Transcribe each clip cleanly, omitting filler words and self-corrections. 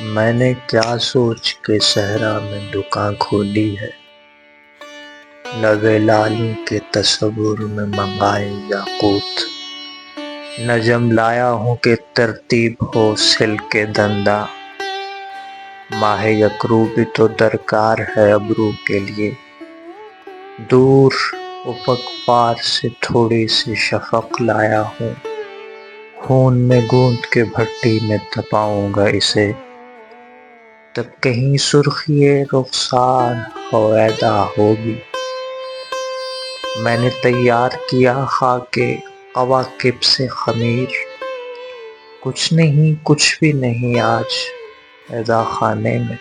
میں نے کیا سوچ کے صحرا میں دکان کھولی ہے، لب لعلوں کے تصور میں منگائے یاقوت۔ نجم لایا ہوں کہ ترتیب ہو سلک دنداں، ماہ یکرو بھی تو درکار ہے ابرو کے لیے۔ دور افق پار سے تھوڑی سی شفق لایا ہوں، خون میں گوندھ کے بھٹی میں تپاؤں گا اسے۔ تب کہیں سرخی رخسار ہویدا ہوگی۔ میں نے تیار کیا خاک کواکب سے خمیر، کچھ نہیں کچھ بھی نہیں آج عذا خانے میں۔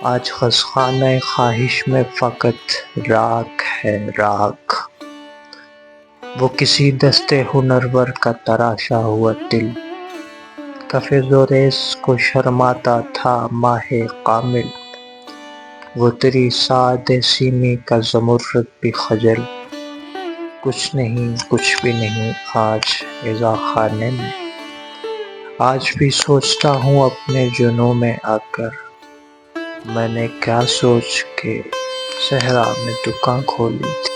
آج خزخانہ خواہش میں فقط راکھ ہے راکھ، وہ کسی دست ہنرور کا تراشا ہوا دل۔ کف زوریس کو شرماتا تھا ماہ کامل، وہ تیری سعاد سیمیں کا زمرد بھی خجل۔ کچھ نہیں کچھ بھی نہیں آج عذا خانے میں۔ آج بھی سوچتا ہوں اپنے جنوں میں آ کر، میں نے کیا سوچ کے صحرا میں دکان کھولی تھی۔